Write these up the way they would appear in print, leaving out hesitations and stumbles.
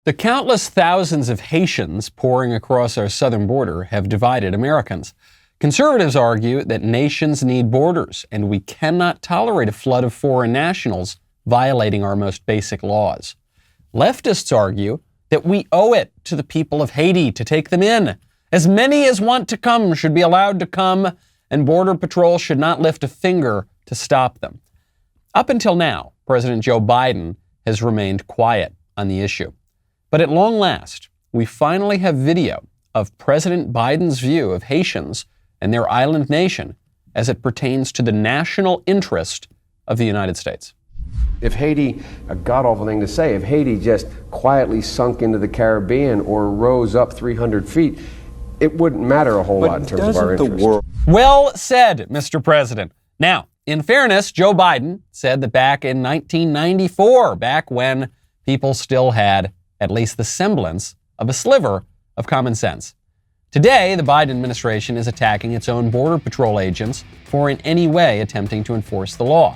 The countless thousands of Haitians pouring across our southern border have divided Americans. Conservatives argue that nations need borders, and we cannot tolerate a flood of foreign nationals violating our most basic laws. Leftists argue that we owe it to the people of Haiti to take them in. As many as want to come should be allowed to come, and Border Patrol should not lift a finger to stop them. Up until now, President Joe Biden has remained quiet on the issue. But at long last, we finally have video of President Biden's view of Haitians and their island nation as it pertains to the national interest of the United States. If Haiti, a god-awful thing to say, if Haiti just quietly sunk into the Caribbean or rose up 300 feet, it wouldn't matter a whole lot in terms of our interest. Well said, Mr. President. Now, in fairness, Joe Biden said that back in 1994, back when people still had at least the semblance of a sliver of common sense. Today, the Biden administration is attacking its own Border Patrol agents for in any way attempting to enforce the law.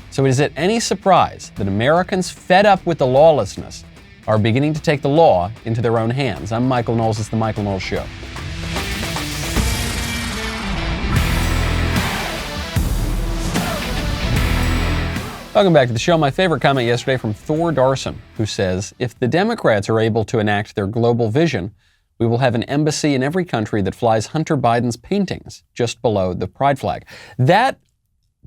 So is it any surprise that Americans fed up with the lawlessness are beginning to take the law into their own hands? I'm Michael Knowles. It's The Michael Knowles Show. Welcome back to the show. My favorite comment yesterday from Thor Darson, who says, if the Democrats are able to enact their global vision, we will have an embassy in every country that flies Hunter Biden's paintings just below the pride flag. That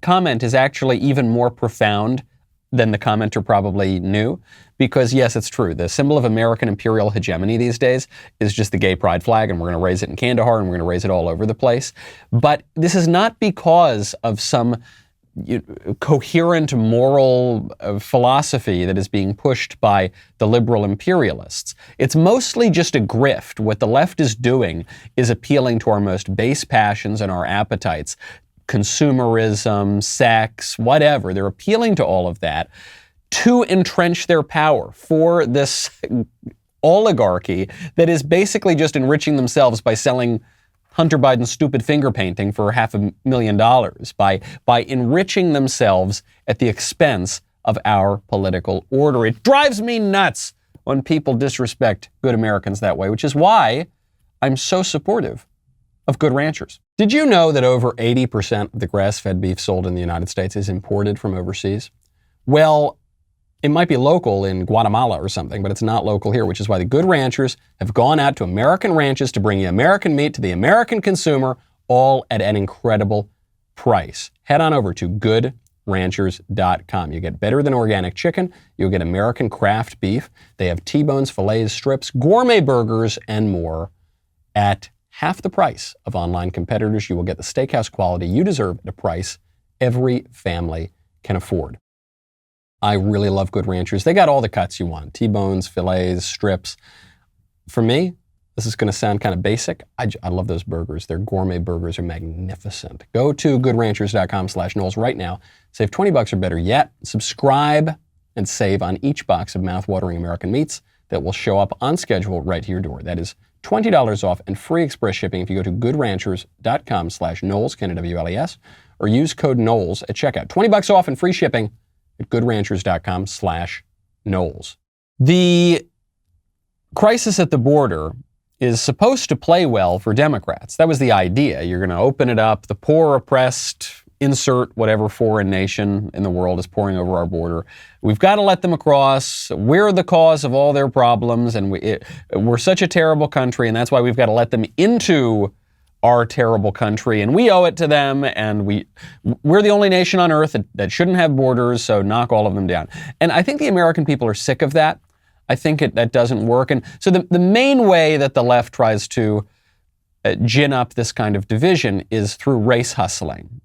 comment is actually even more profound than the commenter probably knew, because yes, it's true. The symbol of American imperial hegemony these days is just the gay pride flag, and we're going to raise it in Kandahar, and we're going to raise it all over the place. But this is not because of some coherent moral philosophy that is being pushed by the liberal imperialists. It's mostly just a grift. What the left is doing is appealing to our most base passions and our appetites. Consumerism, sex, whatever. They're appealing to all of that to entrench their power for this oligarchy that is basically just enriching themselves by selling Hunter Biden's stupid finger painting for $500,000 by enriching themselves at the expense of our political order. It drives me nuts when people disrespect good Americans that way, which is why I'm so supportive of Good Ranchers. Did you know that over 80% of the grass-fed beef sold in the United States is imported from overseas? Well, it might be local in Guatemala or something, but it's not local here, which is why the Good Ranchers have gone out to American ranches to bring you American meat to the American consumer, all at an incredible price. Head on over to goodranchers.com. You get better than organic chicken. You'll get American craft beef. They have T-bones, fillets, strips, gourmet burgers, and more at half the price of online competitors. You will get the steakhouse quality you deserve at a price every family can afford. I really love Good Ranchers. They got all the cuts you want. T-bones, fillets, strips. For me, this is going to sound kind of basic. I love those burgers. Their gourmet burgers are magnificent. Go to goodranchers.com/Knowles right now. Save $20 or better yet. Subscribe and save on each box of mouth-watering American meats that will show up on schedule right to your door. That is $20 off and free express shipping if you go to goodranchers.com/Knowles, Knowles, or use code Knowles at checkout. $20 off and free shipping at goodranchers.com/Knowles. The crisis at the border is supposed to play well for Democrats. That was the idea. You're going to open it up. The poor, oppressed, insert whatever foreign nation in the world is pouring over our border. We've got to let them across. We're the cause of all their problems, and we're such a terrible country, and that's why we've got to let them into our terrible country, and we owe it to them, and we're the only nation on earth that shouldn't have borders, so knock all of them down. And I think the American people are sick of that. I think that doesn't work. And so the main way that the left tries to gin up this kind of division is through race hustling.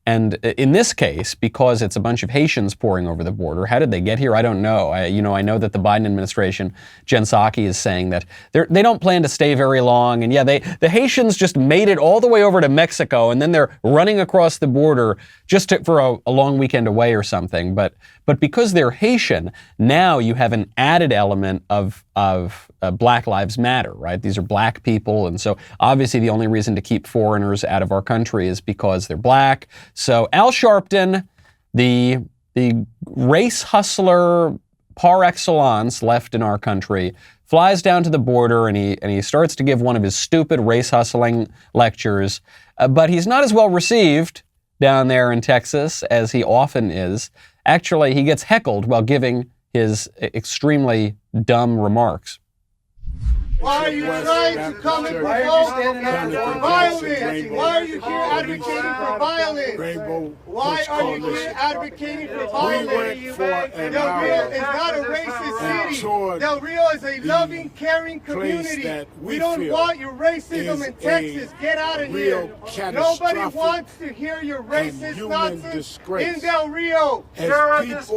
And in this case, because it's a bunch of Haitians pouring over the border, how did they get here? I don't know. I know that the Biden administration, Jen Psaki, is saying that they don't plan to stay very long. And yeah, the Haitians just made it all the way over to Mexico, and then they're running across the border just for a long weekend away or something. But because they're Haitian, now you have an added element of Black Lives Matter, right? These are black people, and so obviously the only reason to keep foreigners out of our country is because they're black. So Al Sharpton, the race hustler, par excellence left in our country, flies down to the border and he starts to give one of his stupid race hustling lectures. But he's not as well received down there in Texas as he often is. Actually, he gets heckled while giving his extremely dumb remarks. Why are you trying to come and provoke violence? Why are you here advocating for violence? Why are you here advocating for violence? Del Rio is not a racist city. Del Rio is a loving, caring community. We don't want your racism in Texas. Get out of here. Nobody wants to hear your racist nonsense in Del Rio. You're a racist.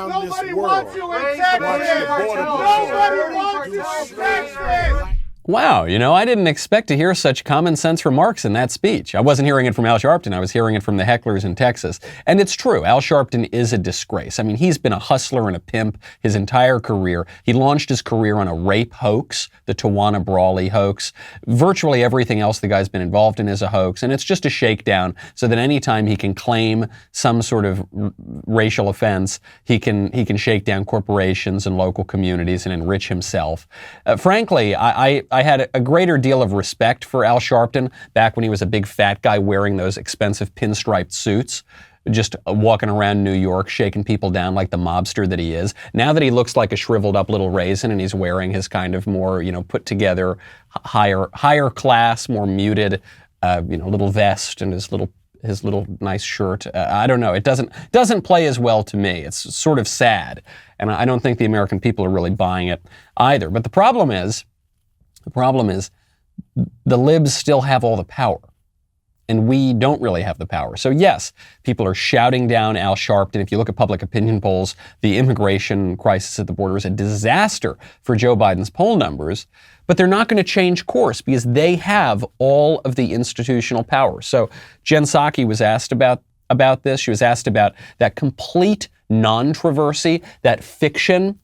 Nobody wants you in Texas. Nobody wants you. Wow, I didn't expect to hear such common sense remarks in that speech. I wasn't hearing it from Al Sharpton, I was hearing it from the hecklers in Texas. And it's true, Al Sharpton is a disgrace. I mean, he's been a hustler and a pimp his entire career. He launched his career on a rape hoax, the Tawana Brawley hoax. Virtually everything else the guy's been involved in is a hoax, and it's just a shakedown so that anytime he can claim some sort of racial offense, he can shake down corporations and local communities and enrich himself. Frankly, I had a greater deal of respect for Al Sharpton back when he was a big fat guy wearing those expensive pinstriped suits, just walking around New York, shaking people down like the mobster that he is. Now that he looks like a shriveled up little raisin and he's wearing his kind of more, put together, higher class, more muted, little vest and his little nice shirt. I don't know. It doesn't play as well to me. It's sort of sad. And I don't think the American people are really buying it either. But the problem is the libs still have all the power, and we don't really have the power. So yes, people are shouting down Al Sharpton. If you look at public opinion polls, the immigration crisis at the border is a disaster for Joe Biden's poll numbers, but they're not going to change course because they have all of the institutional power. So Jen Psaki was asked about this. She was asked about that complete non-traversy, that fiction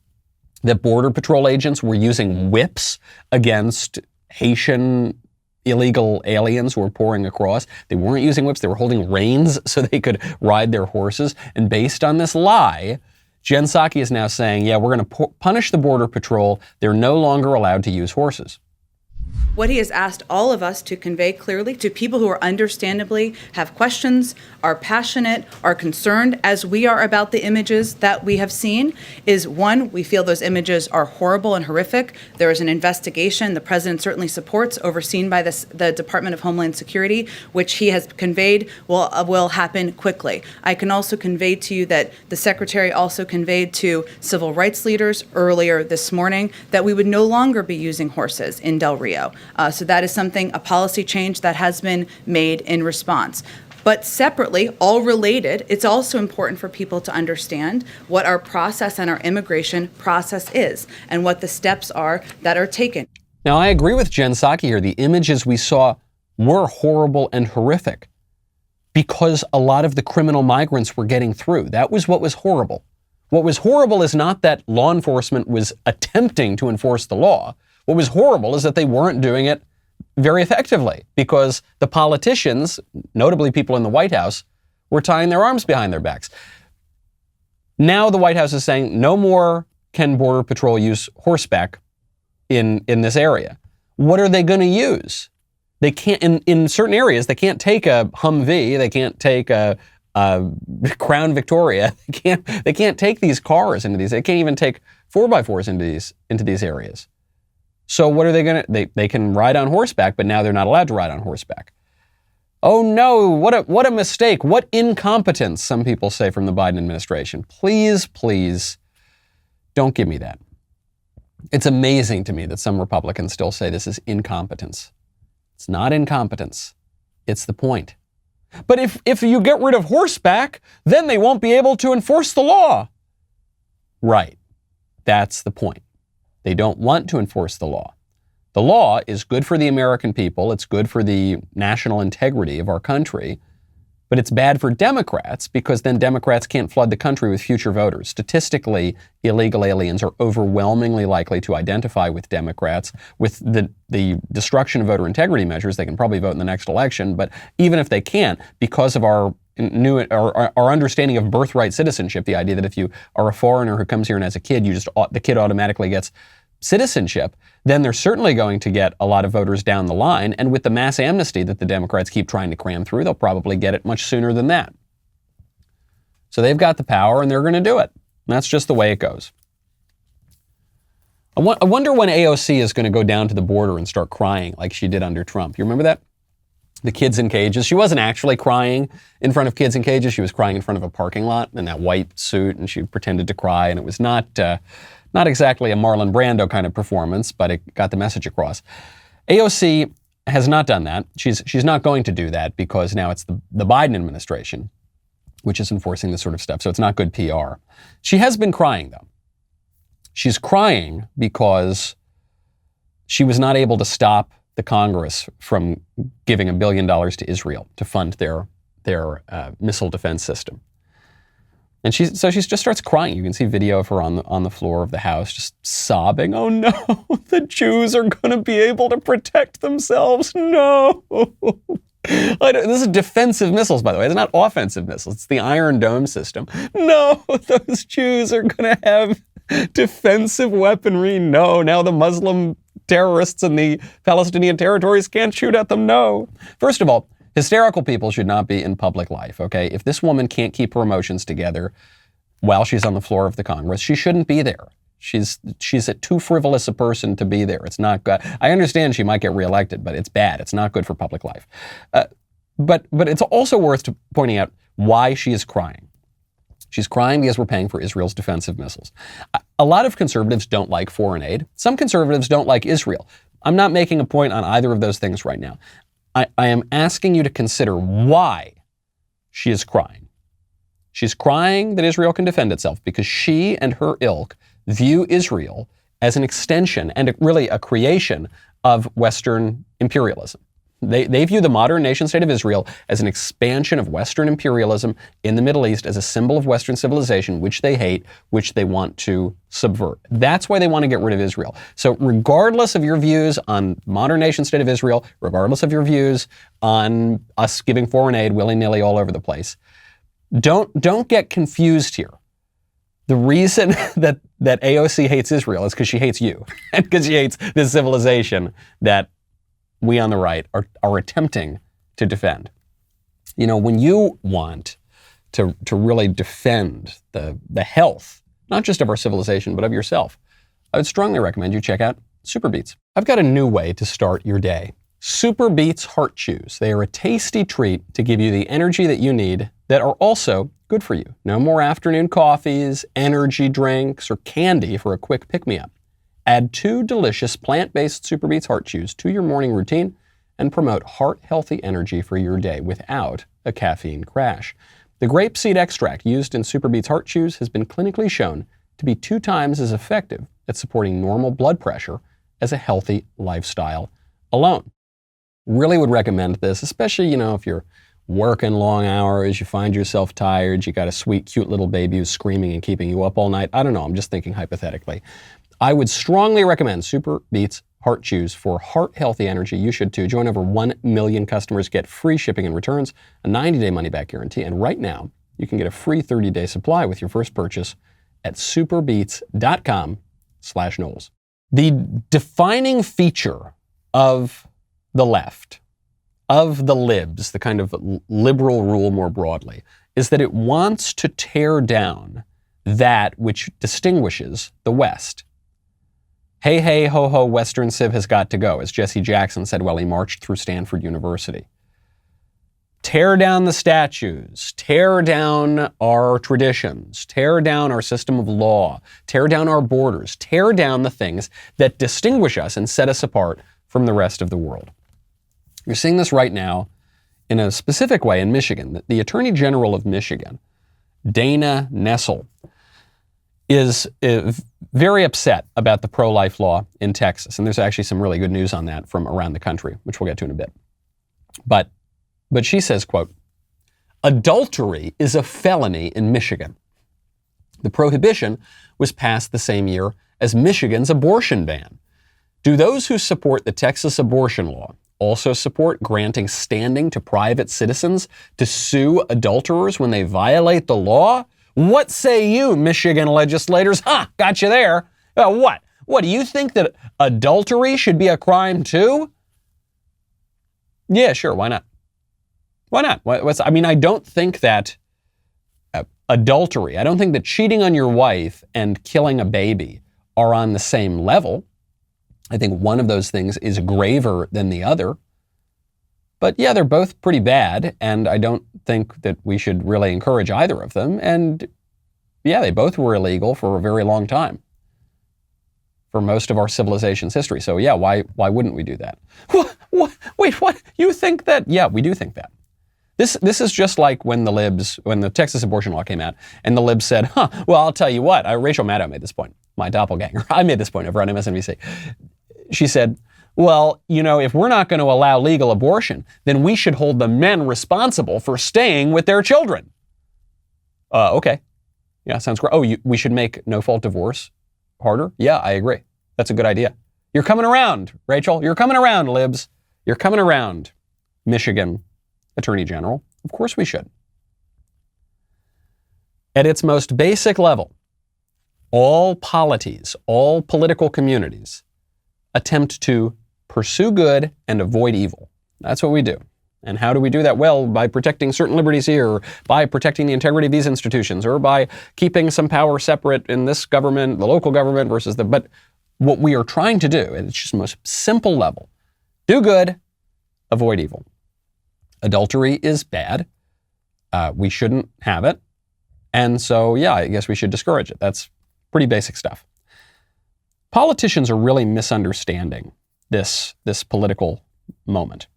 that Border Patrol agents were using whips against Haitian illegal aliens who were pouring across. They weren't using whips. They were holding reins so they could ride their horses. And based on this lie, Jen Psaki is now saying, yeah, we're going to punish the Border Patrol. They're no longer allowed to use horses. What he has asked all of us to convey clearly to people who are understandably have questions, are passionate, are concerned, as we are about the images that we have seen, is one, we feel those images are horrible and horrific. There is an investigation the president certainly supports, overseen by the Department of Homeland Security, which he has conveyed will happen quickly. I can also convey to you that the secretary also conveyed to civil rights leaders earlier this morning that we would no longer be using horses in Del Rio. So that is something, a policy change that has been made in response. But separately, all related, it's also important for people to understand what our process and our immigration process is and what the steps are that are taken. Now, I agree with Jen Psaki here. The images we saw were horrible and horrific because a lot of the criminal migrants were getting through. That was what was horrible. What was horrible is not that law enforcement was attempting to enforce the law. What was horrible is that they weren't doing it very effectively because the politicians, notably people in the White House, were tying their arms behind their backs. Now the White House is saying no more can Border Patrol use horseback in this area. What are they going to use? They can't, in certain areas, they can't take a Humvee, they can't take a Crown Victoria, they can't take these cars into these, they can't even take 4x4s into these areas. So what are they going to, they can ride on horseback, but now they're not allowed to ride on horseback. Oh no, what a mistake, what incompetence, some people say from the Biden administration. Please, please, don't give me that. It's amazing to me that some Republicans still say this is incompetence. It's not incompetence, it's the point. But if you get rid of horseback, then they won't be able to enforce the law. Right, that's the point. They don't want to enforce the law. The law is good for the American people. It's good for the national integrity of our country. But it's bad for Democrats because then Democrats can't flood the country with future voters. Statistically, illegal aliens are overwhelmingly likely to identify with Democrats. With the destruction of voter integrity measures, they can probably vote in the next election. But even if they can't, because of our our understanding of birthright citizenship, the idea that if you are a foreigner who comes here and has a kid, the kid automatically gets citizenship, then they're certainly going to get a lot of voters down the line. And with the mass amnesty that the Democrats keep trying to cram through, they'll probably get it much sooner than that. So they've got the power and they're going to do it. And that's just the way it goes. I wonder when AOC is going to go down to the border and start crying like she did under Trump. You remember that? The kids in cages. She wasn't actually crying in front of kids in cages. She was crying in front of a parking lot in that white suit, and she pretended to cry. And it was not exactly a Marlon Brando kind of performance, but it got the message across. AOC has not done that. She's not going to do that because now it's the Biden administration which is enforcing this sort of stuff. So it's not good PR. She has been crying, though. She's crying because she was not able to stop the Congress from giving $1 billion to Israel to fund their missile defense system. And she just starts crying. You can see video of her on the floor of the House, just sobbing. Oh no, the Jews are going to be able to protect themselves. No. This is defensive missiles, by the way. It's not offensive missiles. It's the Iron Dome system. No, those Jews are going to have defensive weaponry. No, now the Muslim terrorists in the Palestinian territories can't shoot at them. No. First of all, hysterical people should not be in public life, okay? If this woman can't keep her emotions together while she's on the floor of the Congress, she shouldn't be there. She's too frivolous a person to be there. It's not good. I understand she might get reelected, but it's bad. It's not good for public life. But it's also worth pointing out why she is crying. She's crying because we're paying for Israel's defensive missiles. A lot of conservatives don't like foreign aid. Some conservatives don't like Israel. I'm not making a point on either of those things right now. I am asking you to consider why she is crying. She's crying that Israel can defend itself because she and her ilk view Israel as an extension and really a creation of Western imperialism. They view the modern nation-state of Israel as an expansion of Western imperialism in the Middle East as a symbol of Western civilization, which they hate, which they want to subvert. That's why they want to get rid of Israel. So regardless of your views on modern nation-state of Israel, regardless of your views on us giving foreign aid willy-nilly all over the place, don't get confused here. The reason that AOC hates Israel is because she hates you and because she hates this civilization that we on the right are attempting to defend. You know, when you want to really defend the health, not just of our civilization, but of yourself, I would strongly recommend you check out Super Beets. I've got a new way to start your day. Super Beets Heart Chews. They are a tasty treat to give you the energy that you need that are also good for you. No more afternoon coffees, energy drinks, or candy for a quick pick-me-up. Add 2 delicious plant-based Super Beets Heart Chews to your morning routine and promote heart-healthy energy for your day without a caffeine crash. The grapeseed extract used in Super Beets Heart Chews has been clinically shown to be 2 times as effective at supporting normal blood pressure as a healthy lifestyle alone. Really would recommend this, especially, if you're working long hours, you find yourself tired, you got a sweet, cute little baby who's screaming and keeping you up all night. I don't know, I'm just thinking hypothetically. I would strongly recommend Super Beets Heart Chews for heart-healthy energy. You should too. Join over 1 million customers, get free shipping and returns, a 90-day money-back guarantee, and right now, you can get a free 30-day supply with your first purchase at superbeets.com/Knowles. The defining feature of the left, of the libs, the kind of liberal rule more broadly, is that it wants to tear down that which distinguishes the West. Hey, hey, ho, ho, Western Civ has got to go, as Jesse Jackson said while he marched through Stanford University. Tear down the statues, tear down our traditions, tear down our system of law, tear down our borders, tear down the things that distinguish us and set us apart from the rest of the world. You're seeing this right now in a specific way in Michigan. The Attorney General of Michigan, Dana Nessel, is very upset about the pro-life law in Texas. And there's actually some really good news on that from around the country, which we'll get to in a bit. But she says, quote, adultery is a felony in Michigan. The prohibition was passed the same year as Michigan's abortion ban. Do those who support the Texas abortion law also support granting standing to private citizens to sue adulterers when they violate the law? What say you, Michigan legislators? Got you there. What? What, do you think that adultery should be a crime too? Yeah, sure, why not? Why not? I don't think that adultery, I don't think that cheating on your wife and killing a baby are on the same level. I think one of those things is graver than the other. But yeah, they're both pretty bad, and I don't think that we should really encourage either of them. And yeah, they both were illegal for a very long time, for most of our civilization's history. So yeah, why wouldn't we do that? Wait, what? You think that? Yeah, we do think that. This is just like when the Texas abortion law came out, and the libs said, well, I'll tell you what, Rachel Maddow made this point, my doppelganger. I made this point over on MSNBC. She said, well, if we're not going to allow legal abortion, then we should hold the men responsible for staying with their children. Okay. Yeah, sounds great. Oh, we should make no-fault divorce harder? Yeah, I agree. That's a good idea. You're coming around, Rachel. You're coming around, libs. You're coming around, Michigan Attorney General. Of course we should. At its most basic level, all polities, all political communities attempt to pursue good and avoid evil. That's what we do. And how do we do that? Well, by protecting certain liberties here, or by protecting the integrity of these institutions, or by keeping some power separate in this government, the local government versus but what we are trying to do, and it's just the most simple level, do good, avoid evil. Adultery is bad. We shouldn't have it. And so, yeah, I guess we should discourage it. That's pretty basic stuff. Politicians are really misunderstanding this political moment.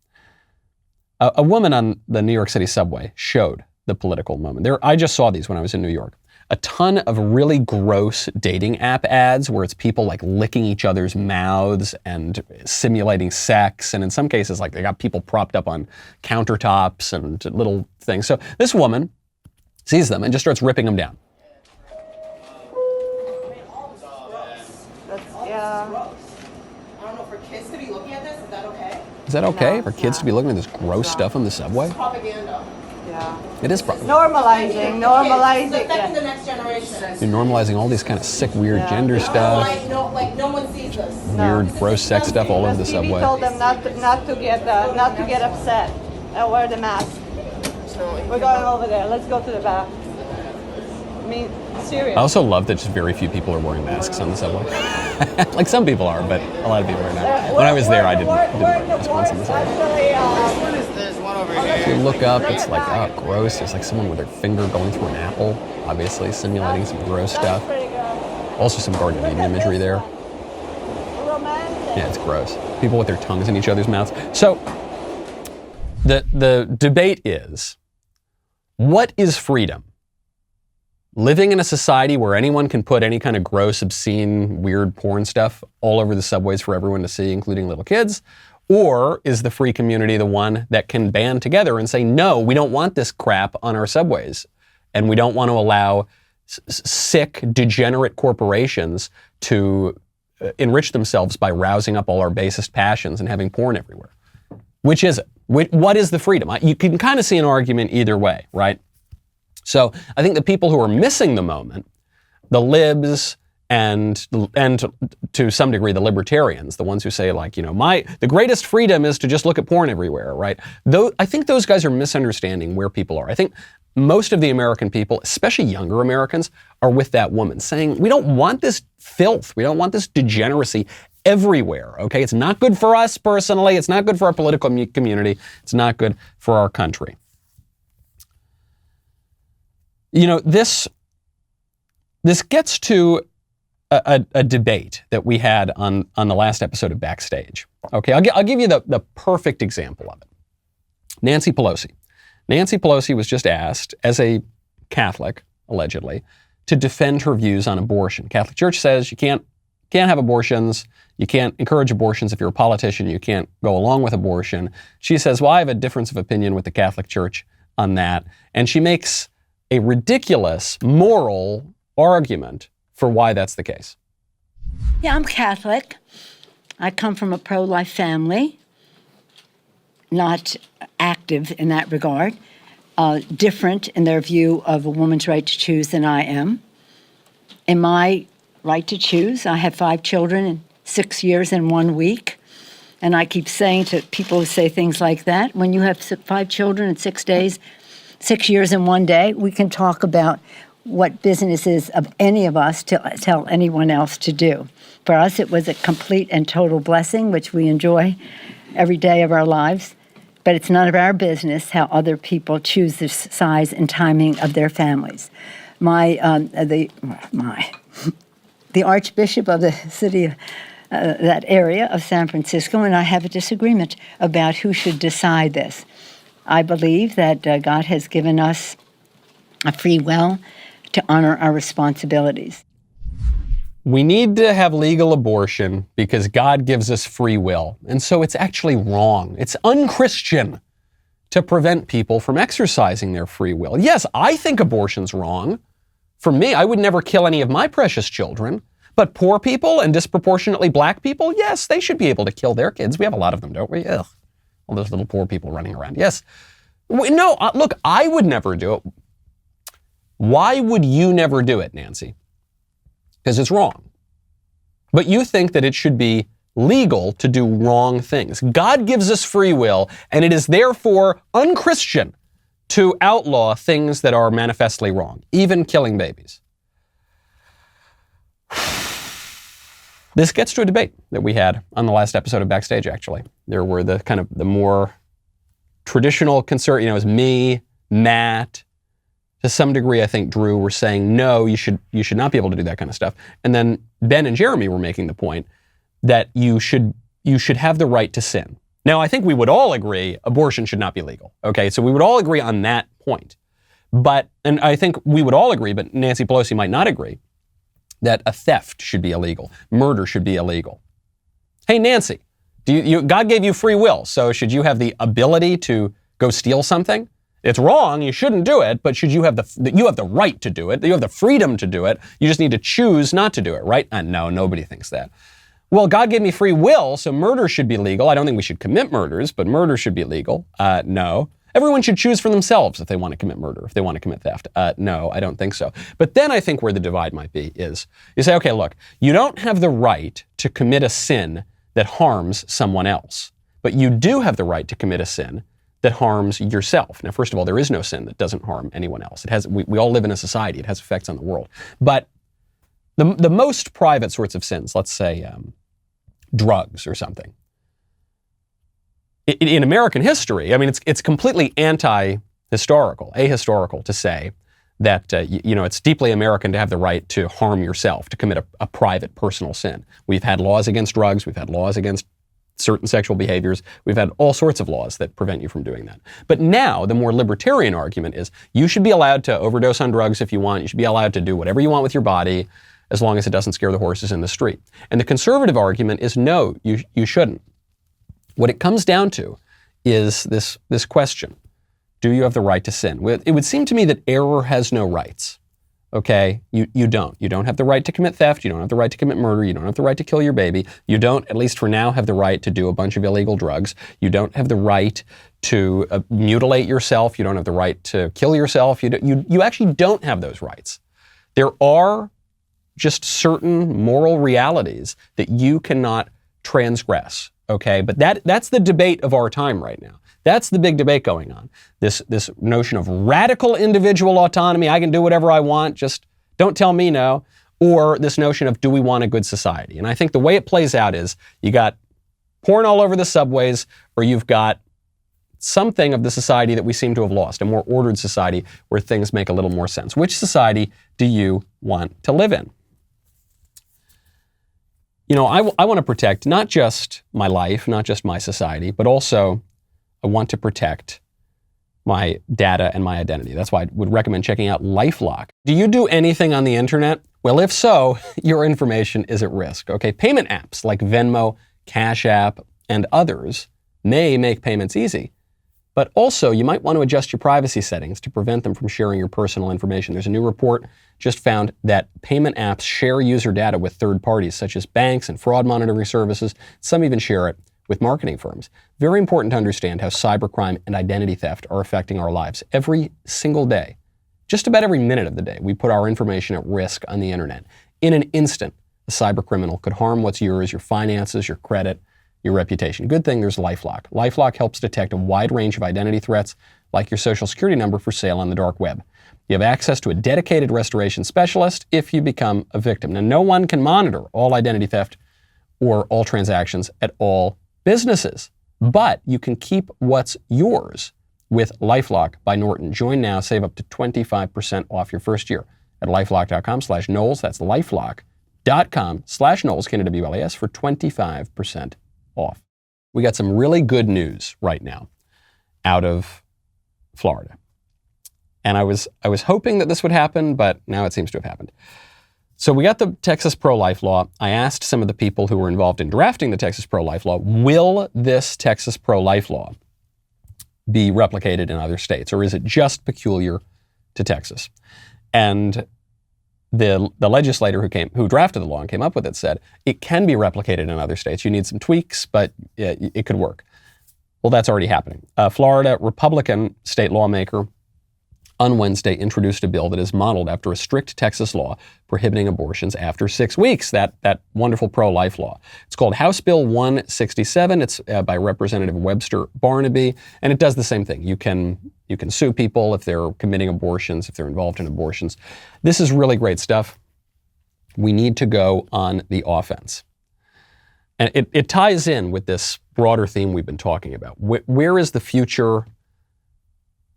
A woman on the New York City subway showed the political moment. I just saw these when I was in New York. A ton of really gross dating app ads where it's people like licking each other's mouths and simulating sex. And in some cases, like they got people propped up on countertops and little things. So this woman sees them and just starts ripping them down. Is that okay for kids to be looking at this gross stuff on the subway? It's propaganda. Yeah. It is propaganda. Normalizing. It's affecting the next generation. You're normalizing all these kind of sick, weird gender stuff. No one sees this. Weird, gross sex stuff all over the subway. We told them not to get upset and wear the mask. We're going over there. Let's go to the back. I mean, serious. I also love that just very few people are wearing masks on the subway. Like some people are, but a lot of people are not. When I was there, I didn't wear masks on the subway. What is this one over here? If you look up, it's like, oh, gross. There's like someone with their finger going through an apple, obviously simulating some gross stuff. Also some Garden of Eden imagery there. Yeah, it's gross. People with their tongues in each other's mouths. So the debate is, what is freedom? Living in a society where anyone can put any kind of gross, obscene, weird porn stuff all over the subways for everyone to see, including little kids? Or is the free community the one that can band together and say, no, we don't want this crap on our subways, and we don't want to allow sick, degenerate corporations to enrich themselves by rousing up all our basest passions and having porn everywhere? Which is it? What is the freedom? You can kind of see an argument either way, right? So I think the people who are missing the moment, the libs and to some degree the libertarians, the ones who say like, the greatest freedom is to just look at porn everywhere, right? I think those guys are misunderstanding where people are. I think most of the American people, especially younger Americans, are with that woman saying, we don't want this filth. We don't want this degeneracy everywhere, okay? It's not good for us personally. It's not good for our political community. It's not good for our country. This gets to a debate that we had on the last episode of Backstage. Okay, I'll give you the perfect example of it. Nancy Pelosi. Nancy Pelosi was just asked, as a Catholic, allegedly, to defend her views on abortion. Catholic Church says you can't have abortions. You can't encourage abortions. If you're a politician, you can't go along with abortion. She says, well, I have a difference of opinion with the Catholic Church on that. And she makes a ridiculous moral argument for why that's the case. Yeah, I'm Catholic. I come from a pro-life family. not active in that regard, different in their view of a woman's right to choose than I am. In my right to choose, I have 5 children in 6 years and 1 week. And I keep saying to people who say things like that, when you have 5 children in 6 days, 6 years and 1 day, we can talk about what business is of any of us to tell anyone else to do. For us, it was a complete and total blessing, which we enjoy every day of our lives. But it's none of our business how other people choose the size and timing of their families. The Archbishop of the city, that area of San Francisco, and I have a disagreement about who should decide this. I believe that God has given us a free will to honor our responsibilities. We need to have legal abortion because God gives us free will. And so it's actually wrong. It's unchristian to prevent people from exercising their free will. Yes, I think abortion's wrong. For me, I would never kill any of my precious children. But poor people and disproportionately black people, yes, they should be able to kill their kids. We have a lot of them, don't we? Ugh. All those little poor people running around. Yes. No, look, I would never do it. Why would you never do it, Nancy? Because it's wrong. But you think that it should be legal to do wrong things. God gives us free will, and it is therefore unchristian to outlaw things that are manifestly wrong, even killing babies. This gets to a debate that we had on the last episode of Backstage, actually. There were the kind of the more traditional it was me, Matt, to some degree, I think Drew were saying, no, you should not be able to do that kind of stuff. And then Ben and Jeremy were making the point that you should have the right to sin. Now, I think we would all agree abortion should not be legal. Okay, so we would all agree on that point. And I think we would all agree, but Nancy Pelosi might not agree, that a theft should be illegal. Murder should be illegal. Hey, Nancy, God gave you free will, so should you have the ability to go steal something? It's wrong, you shouldn't do it, but you have the right to do it, you have the freedom to do it, you just need to choose not to do it, right? No, nobody thinks that. Well, God gave me free will, so murder should be legal. I don't think we should commit murders, but murder should be legal. No. Everyone should choose for themselves if they want to commit murder, if they want to commit theft. No, I don't think so. But then I think where the divide might be is, you say, okay, look, you don't have the right to commit a sin that harms someone else, but you do have the right to commit a sin that harms yourself. Now, first of all, there is no sin that doesn't harm anyone else. We all live in a society. It has effects on the world. But the most private sorts of sins, let's say drugs or something, in American history, I mean, it's completely ahistorical to say that, it's deeply American to have the right to harm yourself, to commit a private, personal sin. We've had laws against drugs. We've had laws against certain sexual behaviors. We've had all sorts of laws that prevent you from doing that. But now, the more libertarian argument is you should be allowed to overdose on drugs if you want. You should be allowed to do whatever you want with your body as long as it doesn't scare the horses in the street. And the conservative argument is no, you shouldn't. What it comes down to is this question. Do you have the right to sin? It would seem to me that error has no rights. Okay? You don't. You don't have the right to commit theft. You don't have the right to commit murder. You don't have the right to kill your baby. You don't, at least for now, have the right to do a bunch of illegal drugs. You don't have the right to mutilate yourself. You don't have the right to kill yourself. You actually don't have those rights. There are just certain moral realities that you cannot transgress. Okay, but that's the debate of our time right now. That's the big debate going on. This notion of radical individual autonomy, I can do whatever I want, just don't tell me no, or this notion of do we want a good society? And I think the way it plays out is you got porn all over the subways, or you've got something of the society that we seem to have lost, a more ordered society where things make a little more sense. Which society do you want to live in? I want to protect not just my life, not just my society, but also I want to protect my data and my identity. That's why I would recommend checking out LifeLock. Do you do anything on the internet? Well, if so, your information is at risk. Okay, payment apps like Venmo, Cash App, and others may make payments easy, but also you might want to adjust your privacy settings to prevent them from sharing your personal information. There's a new report just found that payment apps share user data with third parties, such as banks and fraud monitoring services. Some even share it with marketing firms. Very important to understand how cybercrime and identity theft are affecting our lives every single day. Just about every minute of the day, we put our information at risk on the internet. In an instant, a cybercriminal could harm what's yours, your finances, your credit, your reputation. Good thing there's LifeLock. LifeLock helps detect a wide range of identity threats, like your social security number for sale on the dark web. You have access to a dedicated restoration specialist if you become a victim. Now, no one can monitor all identity theft or all transactions at all businesses, but you can keep what's yours with LifeLock by Norton. Join now, save up to 25% off your first year at LifeLock.com/Knowles. That's LifeLock.com/Knowles, K-N-W-L-E-S, for 25% off. We got some really good news right now out of Florida. And I was hoping that this would happen, but now it seems to have happened. So we got the Texas pro-life law. I asked some of the people who were involved in drafting the Texas pro-life law, will this Texas pro-life law be replicated in other states, or is it just peculiar to Texas? And the legislator who drafted the law and came up with it said it can be replicated in other states. You need some tweaks, but it could work. Well, that's already happening. Florida Republican state lawmaker on Wednesday introduced a bill that is modeled after a strict Texas law prohibiting abortions after 6 weeks, that wonderful pro-life law. It's called House Bill 167. It's by Representative Webster Barnaby, and it does the same thing. You can sue people if they're committing abortions, if they're involved in abortions. This is really great stuff. We need to go on the offense. And it ties in with this broader theme we've been talking about. Where is the future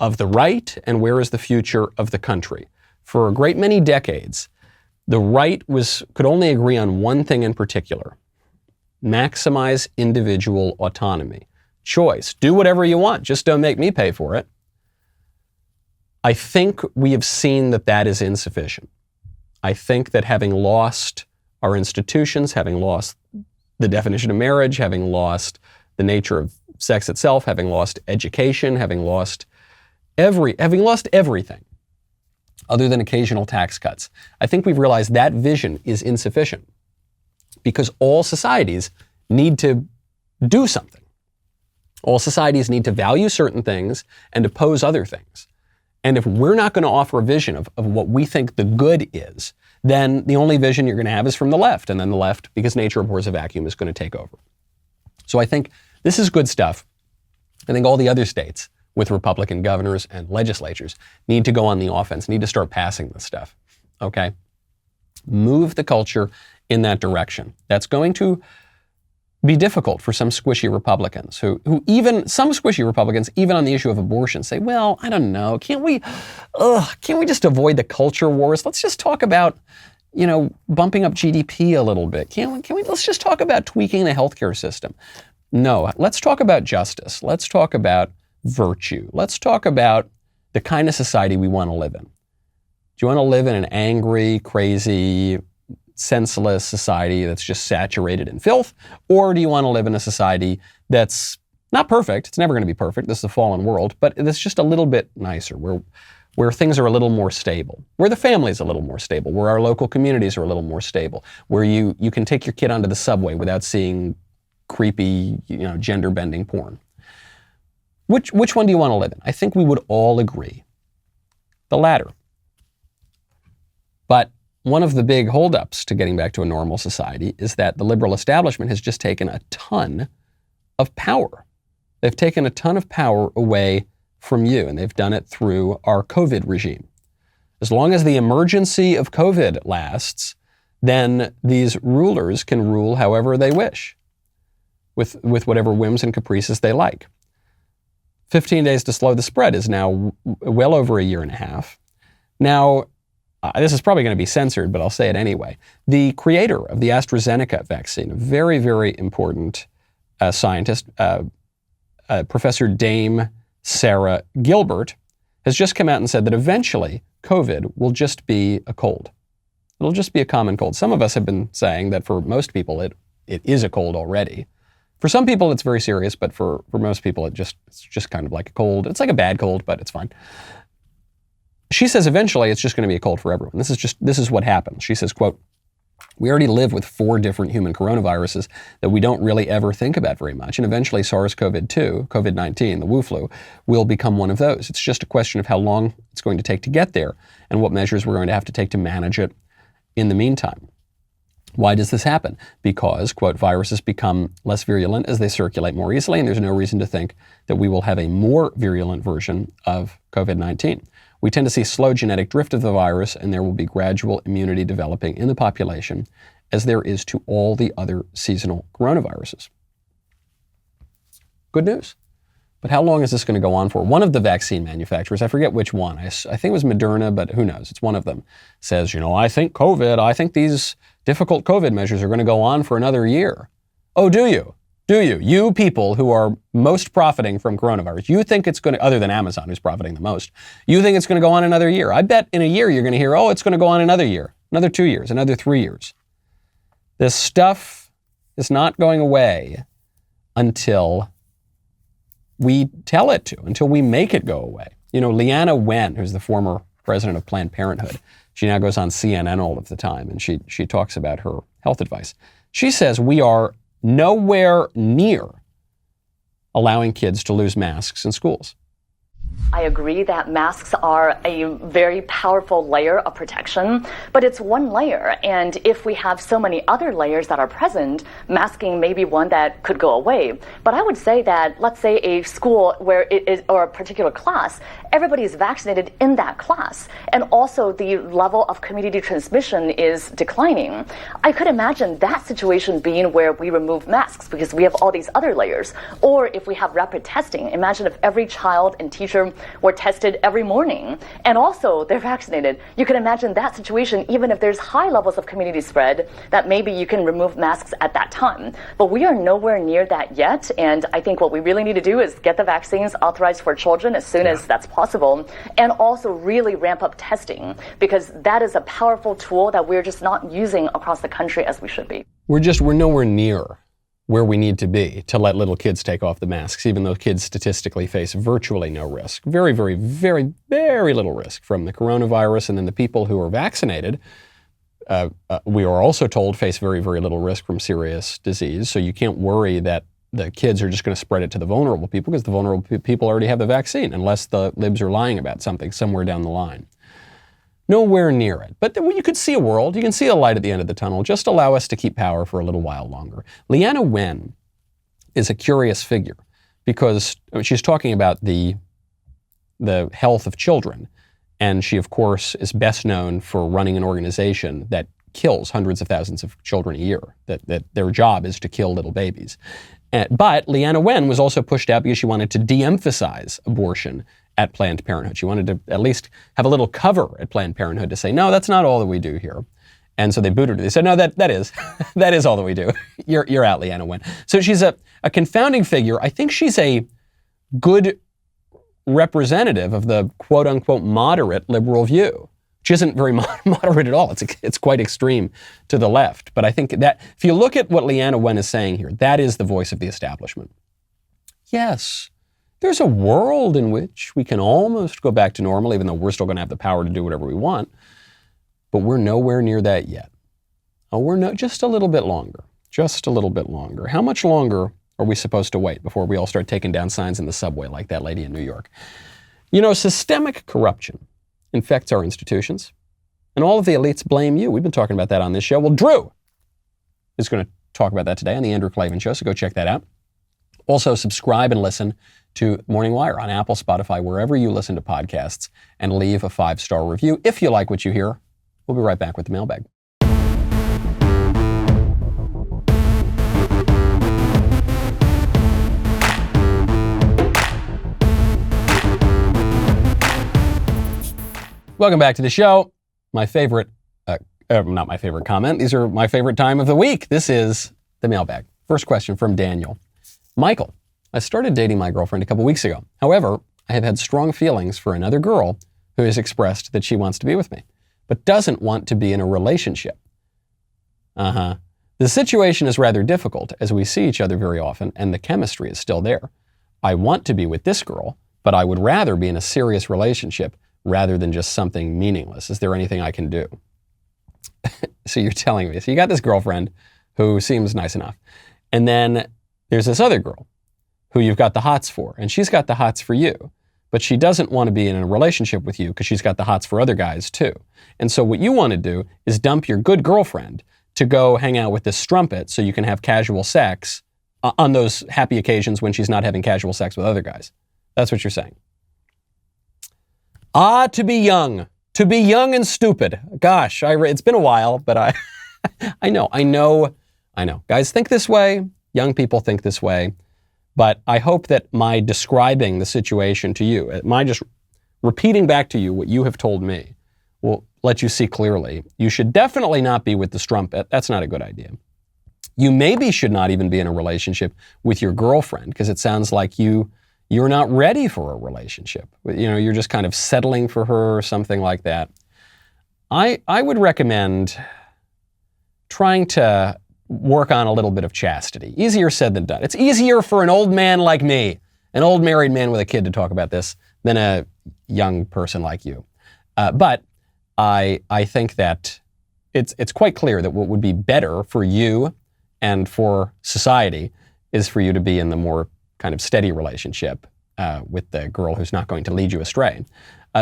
of the right, and where is the future of the country? For a great many decades, the right could only agree on one thing in particular: maximize individual autonomy, choice. Do whatever you want, just don't make me pay for it. I think we have seen that is insufficient. I think that having lost our institutions, having lost the definition of marriage, having lost the nature of sex itself, having lost education, having lost everything other than occasional tax cuts, I think we've realized that vision is insufficient, because all societies need to do something. All societies need to value certain things and oppose other things. And if we're not going to offer a vision of what we think the good is, then the only vision you're going to have is from the left, and then the left, because nature abhors a vacuum, is going to take over. So I think this is good stuff. I think all the other states with Republican governors and legislatures need to go on the offense, need to start passing this stuff, okay? Move the culture in that direction. That's going to be difficult for some squishy Republicans who some squishy Republicans, even on the issue of abortion, say, well, I don't know, can't we just avoid the culture wars? Let's just talk about, bumping up GDP a little bit. Let's just talk about tweaking the healthcare system. No, let's talk about justice. Let's talk about virtue. Let's talk about the kind of society we want to live in. Do you want to live in an angry, crazy, senseless society that's just saturated in filth? Or do you want to live in a society that's not perfect? It's never going to be perfect. This is a fallen world, but it's just a little bit nicer, where things are a little more stable, where the family is a little more stable, where our local communities are a little more stable, where you can take your kid onto the subway without seeing creepy, gender-bending porn. Which one do you want to live in? I think we would all agree the latter. But one of the big holdups to getting back to a normal society is that the liberal establishment has just taken a ton of power. They've taken a ton of power away from you, and they've done it through our COVID regime. As long as the emergency of COVID lasts, then these rulers can rule however they wish, with whatever whims and caprices they like. 15 days to slow the spread is now well over a year and a half. Now, this is probably going to be censored, but I'll say it anyway. The creator of the AstraZeneca vaccine, a very, very important scientist, Professor Dame Sarah Gilbert, has just come out and said that eventually COVID will just be a cold. It'll just be a common cold. Some of us have been saying that for most people it is a cold already. For some people, it's very serious, but for most people, it's just kind of like a cold. It's like a bad cold, but it's fine. She says eventually it's just going to be a cold for everyone. This is what happens. She says, quote, We already live with 4 different human coronaviruses that we don't really ever think about very much. And eventually SARS-CoV-2, COVID-19, the Wu flu, will become one of those. It's just a question of how long it's going to take to get there and what measures we're going to have to take to manage it in the meantime. Why does this happen? Because, quote, viruses become less virulent as they circulate more easily, and there's no reason to think that we will have a more virulent version of COVID-19. We tend to see slow genetic drift of the virus, and there will be gradual immunity developing in the population, as there is to all the other seasonal coronaviruses. Good news. But how long is this going to go on for? One of the vaccine manufacturers, I forget which one, I think it was Moderna, but who knows, it's one of them, says, I think these difficult COVID measures are going to go on for another year. Oh, do you? Do you? You people who are most profiting from coronavirus, you think it's going to, other than Amazon who's profiting the most, you think it's going to go on another year. I bet in a year you're going to hear, oh, it's going to go on another year, another 2 years, another 3 years. This stuff is not going away until we tell it to, until we make it go away. Leanna Wen, who's the former president of Planned Parenthood, she now goes on CNN all of the time, and she talks about her health advice. She says we are nowhere near allowing kids to lose masks in schools. I agree that masks are a very powerful layer of protection, but it's one layer. And if we have so many other layers that are present, masking may be one that could go away. But I would say that, let's say a school where it is, or a particular class, everybody is vaccinated in that class. And also the level of community transmission is declining. I could imagine that situation being where we remove masks because we have all these other layers. Or if we have rapid testing, imagine if every child and teacher were tested every morning and also they're vaccinated. You can imagine that situation even if there's high levels of community spread, that maybe you can remove masks at that time. But we are nowhere near that yet, and I think what we really need to do is get the vaccines authorized for children as soon as that's possible, and also really ramp up testing, because that is a powerful tool that we're just not using across the country as we should be. We're nowhere near where we need to be to let little kids take off the masks, even though kids statistically face virtually no risk. Very, very, very, very little risk from the coronavirus. And then the people who are vaccinated, we are also told, face very, very little risk from serious disease. So you can't worry that the kids are just going to spread it to the vulnerable people, because the vulnerable people already have the vaccine, unless the libs are lying about something somewhere down the line. Nowhere near it. But you could see a world. You can see a light at the end of the tunnel. Just allow us to keep power for a little while longer. Leanna Wen is a curious figure because she's talking about the health of children. And she, of course, is best known for running an organization that kills hundreds of thousands of children a year, that their job is to kill little babies. But Leanna Wen was also pushed out because she wanted to de-emphasize abortion at Planned Parenthood. She wanted to at least have a little cover at Planned Parenthood to say, no, that's not all that we do here. And so they booted her. They said, no, that is that is all that we do. You're out, Leanna Wen. So she's a confounding figure. I think she's a good representative of the quote unquote moderate liberal view, which isn't very moderate at all. It's quite extreme to the left. But I think that if you look at what Leanna Wen is saying here, that is the voice of the establishment. Yes, there's a world in which we can almost go back to normal, even though we're still going to have the power to do whatever we want. But we're nowhere near that yet. Just a little bit longer. Just a little bit longer. How much longer are we supposed to wait before we all start taking down signs in the subway like that lady in New York? Systemic corruption infects our institutions, and all of the elites blame you. We've been talking about that on this show. Well, Drew is going to talk about that today on the Andrew Klavan Show, so go check that out. Also, subscribe and listen to Morning Wire on Apple, Spotify, wherever you listen to podcasts, and leave a 5-star review if you like what you hear. We'll be right back with the mailbag. Welcome back to the show. My favorite, not my favorite comment. These are my favorite time of the week. This is the mailbag. First question from Daniel. Michael, I started dating my girlfriend a couple weeks ago. However, I have had strong feelings for another girl who has expressed that she wants to be with me, but doesn't want to be in a relationship. The situation is rather difficult as we see each other very often and the chemistry is still there. I want to be with this girl, but I would rather be in a serious relationship rather than just something meaningless. Is there anything I can do? So you're telling me, so you got this girlfriend who seems nice enough. And then there's this other girl who you've got the hots for, and she's got the hots for you. But she doesn't want to be in a relationship with you because she's got the hots for other guys too. And so what you want to do is dump your good girlfriend to go hang out with this strumpet so you can have casual sex on those happy occasions when she's not having casual sex with other guys. That's what you're saying. To be young and stupid. Gosh, it's been a while, but I know. Guys think this way. Young people think this way. But I hope that my describing the situation to you, my just repeating back to you what you have told me, will let you see clearly. You should definitely not be with the strumpet. That's not a good idea. You maybe should not even be in a relationship with your girlfriend because it sounds like you're not ready for a relationship. You're just kind of settling for her or something like that. I would recommend trying to work on a little bit of chastity. Easier said than done. It's easier for an old man like me, an old married man with a kid, to talk about this than a young person like you. But I think that it's quite clear that what would be better for you and for society is for you to be in the more kind of steady relationship with the girl who's not going to lead you astray.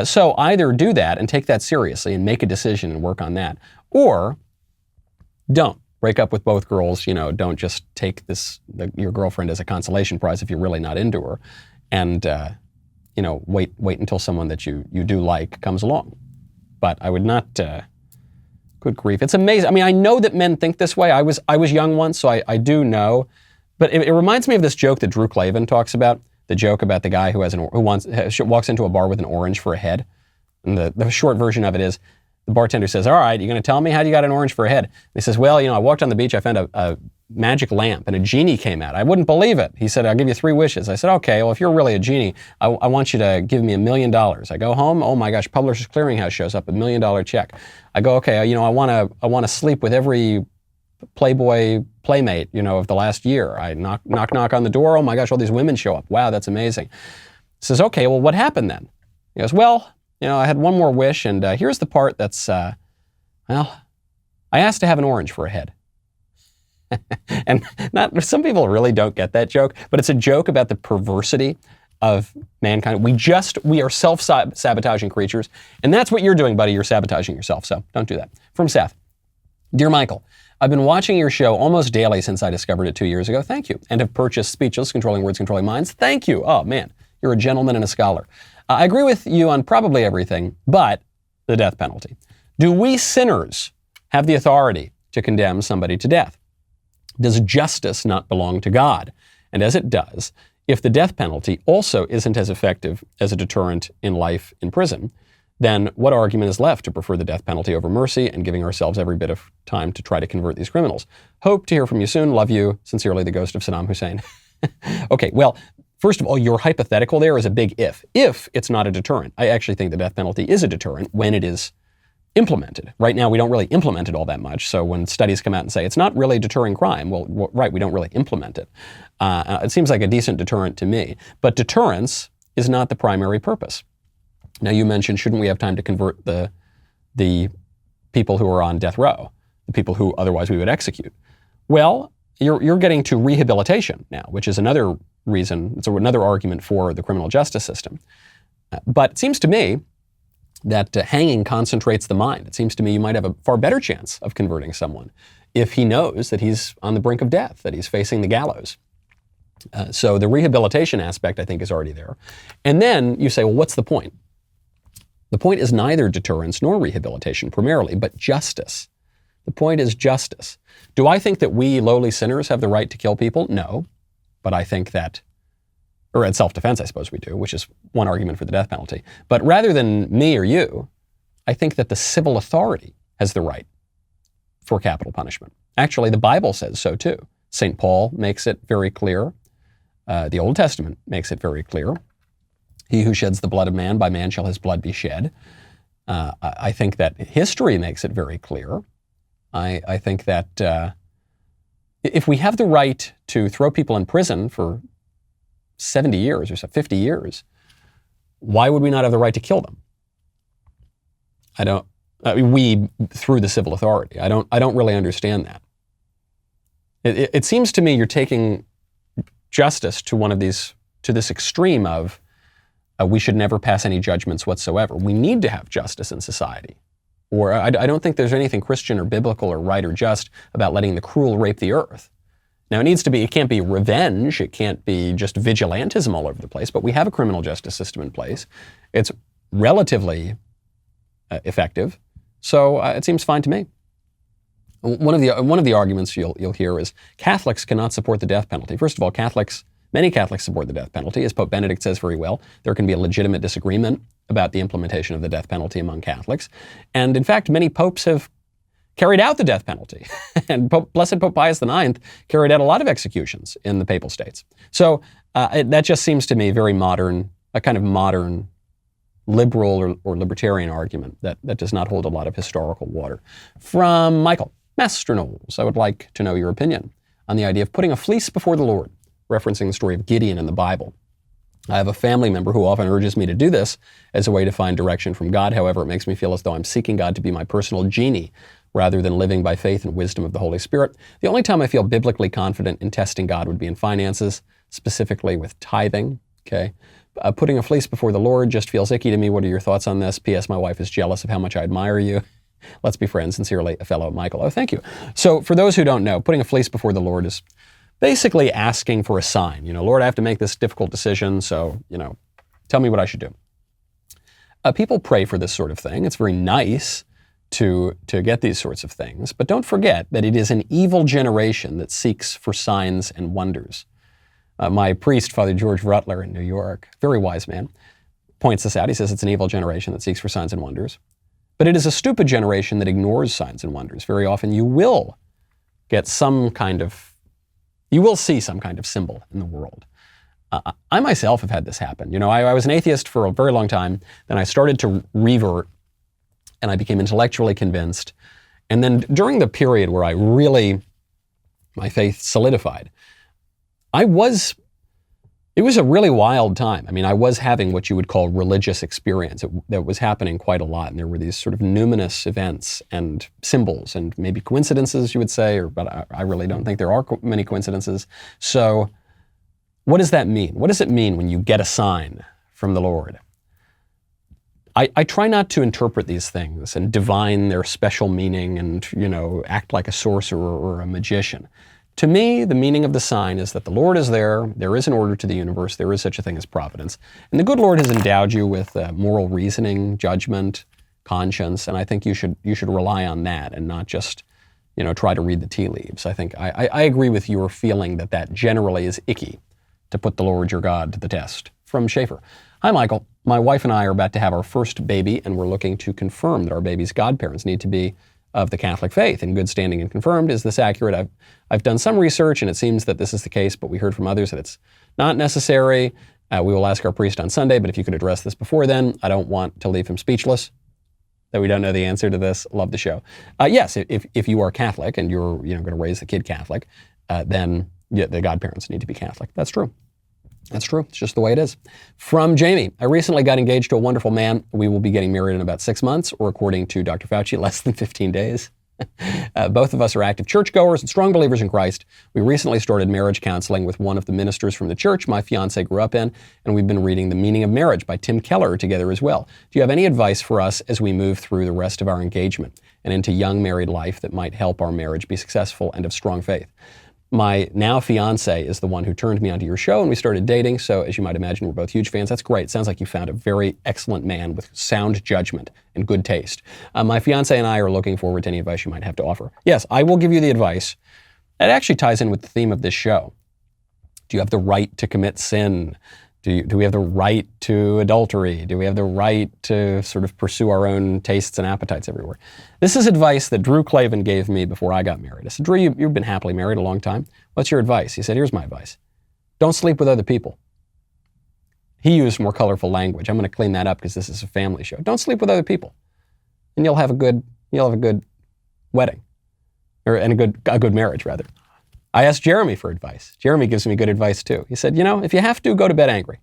So either do that and take that seriously and make a decision and work on that, or don't. Break up with both girls. Don't just take your girlfriend as a consolation prize if you're really not into her, and wait until someone that you do like comes along. But I would not. Good grief, it's amazing. I mean, I know that men think this way. I was young once, so I do know. But it reminds me of this joke that Drew Clavin talks about. The joke about the guy who walks into a bar with an orange for a head, and the short version of it is, the bartender says, all right, you going to tell me how you got an orange for a head? And he says, well, I walked on the beach, I found a magic lamp, and a genie came out. I wouldn't believe it. He said, I'll give you 3 wishes. I said, okay, well, if you're really a genie, I want you to give me $1 million. I go home, oh my gosh, Publishers Clearinghouse shows up, $1 million check. I go, okay, I want to sleep with every Playboy playmate, of the last year. I knock on the door, oh my gosh, all these women show up. Wow, that's amazing. He says, okay, well, what happened then? He goes, well, I had one more wish, and here's the part that's, I asked to have an orange for a head. And some people really don't get that joke, but it's a joke about the perversity of mankind. We are self-sabotaging creatures, and that's what you're doing, buddy. You're sabotaging yourself, so don't do that. From Seth. Dear Michael, I've been watching your show almost daily since I discovered it 2 years ago. Thank you. And have purchased Speechless, Controlling Words, Controlling Minds. Thank you. Oh, man, you're a gentleman and a scholar. I agree with you on probably everything, but the death penalty. Do we sinners have the authority to condemn somebody to death? Does justice not belong to God? And as it does, if the death penalty also isn't as effective as a deterrent in life in prison, then what argument is left to prefer the death penalty over mercy and giving ourselves every bit of time to try to convert these criminals? Hope to hear from you soon. Love you. Sincerely, the ghost of Saddam Hussein. Okay, well, first of all, your hypothetical there is a big if. If it's not a deterrent. I actually think the death penalty is a deterrent when it is implemented. Right now, we don't really implement it all that much. So when studies come out and say it's not really deterring crime, well, right, we don't really implement it. It seems like a decent deterrent to me. But deterrence is not the primary purpose. Now, you mentioned, shouldn't we have time to convert the people who are on death row, the people who otherwise we would execute? Well, you're getting to rehabilitation now, which is another reason, it's another argument for the criminal justice system. But it seems to me that hanging concentrates the mind. It seems to me you might have a far better chance of converting someone if he knows that he's on the brink of death, that he's facing the gallows. So the rehabilitation aspect, I think, is already there. And then you say, well, what's the point? The point is neither deterrence nor rehabilitation primarily, but justice. The point is justice. Do I think that we lowly sinners have the right to kill people? No. But I think that, or at self-defense, I suppose we do, which is one argument for the death penalty. But rather than me or you, I think that the civil authority has the right for capital punishment. Actually, the Bible says so too. St. Paul makes it very clear. The Old Testament makes it very clear. He who sheds the blood of man, by man shall his blood be shed. I think that history makes it very clear. I think that if we have the right to throw people in prison for 70 years or so, 50 years, why would we not have the right to kill them? We through the civil authority. I don't really understand that. It seems to me you're taking justice to this extreme of we should never pass any judgments whatsoever. We need to have justice in society. Or I don't think there's anything Christian or biblical or right or just about letting the cruel rape the earth. Now it can't be revenge, it can't be just vigilantism all over the place, but we have a criminal justice system in place. It's relatively effective, so it seems fine to me. One of the arguments you'll hear is Catholics cannot support the death penalty. First of all, many Catholics support the death penalty. As Pope Benedict says very well, there can be a legitimate disagreement about the implementation of the death penalty among Catholics. And in fact, many popes have carried out the death penalty. And Blessed Pope Pius IX carried out a lot of executions in the Papal States. So that just seems to me very modern, a kind of modern liberal or libertarian argument that does not hold a lot of historical water. From Michael, Master Knowles, I would like to know your opinion on the idea of putting a fleece before the Lord, referencing the story of Gideon in the Bible. I have a family member who often urges me to do this as a way to find direction from God. However, it makes me feel as though I'm seeking God to be my personal genie rather than living by faith and wisdom of the Holy Spirit. The only time I feel biblically confident in testing God would be in finances, specifically with tithing. Okay, putting a fleece before the Lord just feels icky to me. What are your thoughts on this? P.S. My wife is jealous of how much I admire you. Let's be friends. Sincerely, a fellow Michael. Oh, thank you. So for those who don't know, putting a fleece before the Lord is basically asking for a sign. Lord, I have to make this difficult decision, so, tell me what I should do. People pray for this sort of thing. It's very nice to get these sorts of things, but don't forget that it is an evil generation that seeks for signs and wonders. My priest, Father George Rutler in New York, very wise man, points this out. He says it's an evil generation that seeks for signs and wonders. But it is a stupid generation that ignores signs and wonders. Very often you will see some kind of symbol in the world. I myself have had this happen. I was an atheist for a very long time. Then I started to revert, and I became intellectually convinced. And then during the period where my faith solidified, it was a really wild time. I mean, I was having what you would call religious experience. That was happening quite a lot, and there were these sort of numinous events and symbols and maybe coincidences, you would say, but I really don't think there are many coincidences. So what does that mean? What does it mean when you get a sign from the Lord? I try not to interpret these things and divine their special meaning and, act like a sorcerer or a magician. To me, the meaning of the sign is that the Lord is there. There is an order to the universe. There is such a thing as providence. And the good Lord has endowed you with moral reasoning, judgment, conscience, and I think you should rely on that and not just, try to read the tea leaves. I think I agree with your feeling that generally is icky to put the Lord your God to the test. From Schaefer. Hi, Michael. My wife and I are about to have our first baby, and we're looking to confirm that our baby's godparents need to be of the Catholic faith, in good standing and confirmed. Is this accurate? I've done some research, and it seems that this is the case, but we heard from others that it's not necessary. We will ask our priest on Sunday, but if you could address this before then, I don't want to leave him speechless that we don't know the answer to this. Love the show. Yes, if you are Catholic and you're going to raise the kid Catholic, then the godparents need to be Catholic. That's true. That's true. It's just the way it is. From Jamie, I recently got engaged to a wonderful man. We will be getting married in about 6 months, or according to Dr. Fauci, less than 15 days. Both of us are active churchgoers and strong believers in Christ. We recently started marriage counseling with one of the ministers from the church my fiance grew up in, and we've been reading The Meaning of Marriage by Tim Keller together as well. Do you have any advice for us as we move through the rest of our engagement and into young married life that might help our marriage be successful and of strong faith? My now fiance is the one who turned me onto your show, and we started dating. So as you might imagine, we're both huge fans. That's great. Sounds like you found a very excellent man with sound judgment and good taste. My fiance and I are looking forward to any advice you might have to offer. Yes, I will give you the advice. It actually ties in with the theme of this show. Do you have the right to commit sin? Do we have the right to adultery? Do we have the right to sort of pursue our own tastes and appetites everywhere? This is advice that Drew Clavin gave me before I got married. I said, Drew, you've been happily married a long time. What's your advice? He said, here's my advice. Don't sleep with other people. He used more colorful language. I'm going to clean that up because this is a family show. Don't sleep with other people, and you'll have a good wedding, and a good marriage rather. I asked Jeremy for advice. Jeremy gives me good advice too. He said, if you have to, go to bed angry.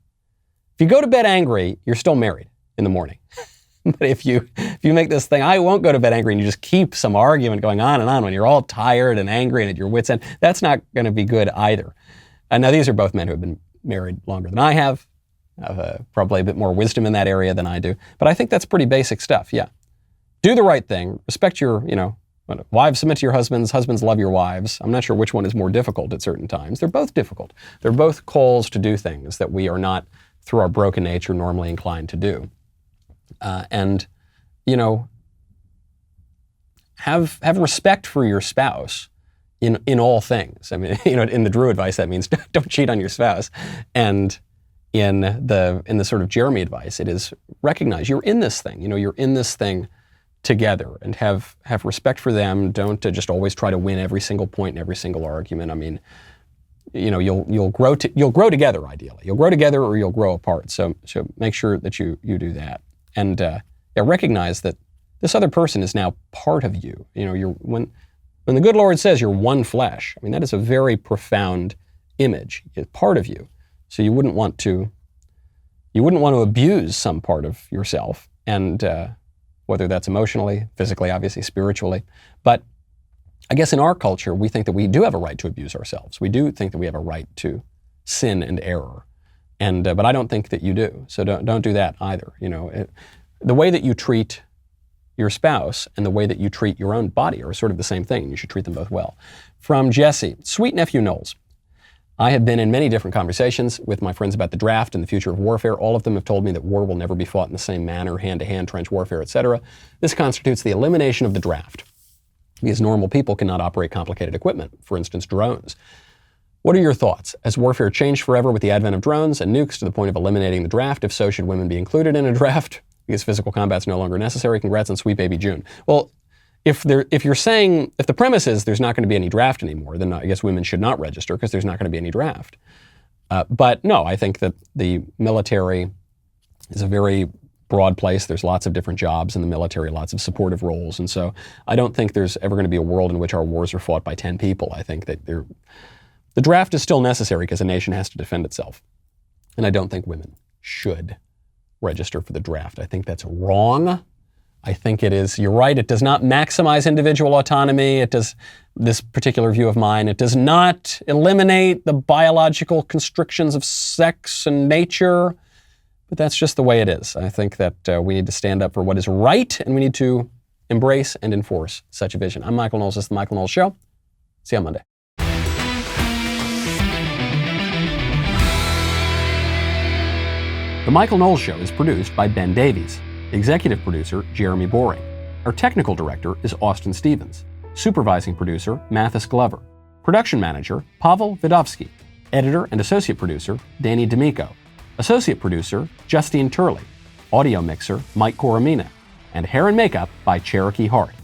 If you go to bed angry, you're still married in the morning. But if you make this thing, I won't go to bed angry, and you just keep some argument going on and on when you're all tired and angry and at your wit's end, that's not going to be good either. And now these are both men who have been married longer than I have probably a bit more wisdom in that area than I do. But I think that's pretty basic stuff, yeah. Do the right thing, respect your, wives submit to your husbands, husbands love your wives. I'm not sure which one is more difficult at certain times. They're both difficult. They're both calls to do things that we are not, through our broken nature, normally inclined to do. Have respect for your spouse in all things. I mean, in the Drew advice, that means don't cheat on your spouse. And in the sort of Jeremy advice, it is recognize you're in this thing. You're in this thing together, and have respect for them. Don't just always try to win every single point in every single argument. I mean, you'll grow together ideally. You'll grow together or you'll grow apart. So make sure that you do that, and recognize that this other person is now part of you. When the good Lord says you're one flesh, I mean, that is a very profound image. It's part of you. So you wouldn't want to abuse some part of yourself, and whether that's emotionally, physically, obviously, spiritually. But I guess in our culture, we think that we do have a right to abuse ourselves. We do think that we have a right to sin and error, but I don't think that you do. So don't do that either. The way that you treat your spouse and the way that you treat your own body are sort of the same thing. You should treat them both well. From Jesse, sweet nephew Knowles. I have been in many different conversations with my friends about the draft and the future of warfare. All of them have told me that war will never be fought in the same manner, hand-to-hand, trench warfare, etc. This constitutes the elimination of the draft, because normal people cannot operate complicated equipment, for instance, drones. What are your thoughts? Has warfare changed forever with the advent of drones and nukes to the point of eliminating the draft? If so, should women be included in a draft because physical combat is no longer necessary? Congrats on Sweet Baby June. Well, if the premise is there's not going to be any draft anymore, then I guess women should not register because there's not going to be any draft. But no, I think that the military is a very broad place. There's lots of different jobs in the military, lots of supportive roles. And so I don't think there's ever going to be a world in which our wars are fought by 10 people. I think that the draft is still necessary because a nation has to defend itself. And I don't think women should register for the draft. I think that's wrong. I think you're right, it does not maximize individual autonomy. This particular view of mine, it does not eliminate the biological constrictions of sex and nature, but that's just the way it is. I think that we need to stand up for what is right, and we need to embrace and enforce such a vision. I'm Michael Knowles. This is The Michael Knowles Show. See you on Monday. The Michael Knowles Show is produced by Ben Davies. Executive producer, Jeremy Boring. Our technical director is Austin Stevens. Supervising producer, Mathis Glover. Production manager, Pavel Vidovsky. Editor and associate producer, Danny D'Amico. Associate producer, Justine Turley. Audio mixer, Mike Coromina. And hair and makeup by Cherokee Hart.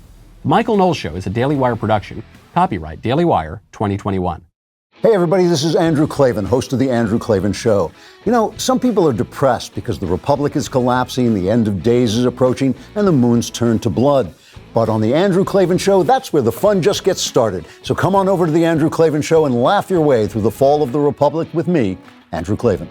The Michael Knowles Show is a Daily Wire production. Copyright Daily Wire 2021. Hey everybody, this is Andrew Klavan, host of The Andrew Klavan Show. Some people are depressed because the Republic is collapsing, the end of days is approaching, and the moon's turned to blood. But on The Andrew Klavan Show, that's where the fun just gets started. So come on over to The Andrew Klavan Show and laugh your way through the fall of the Republic with me, Andrew Klavan.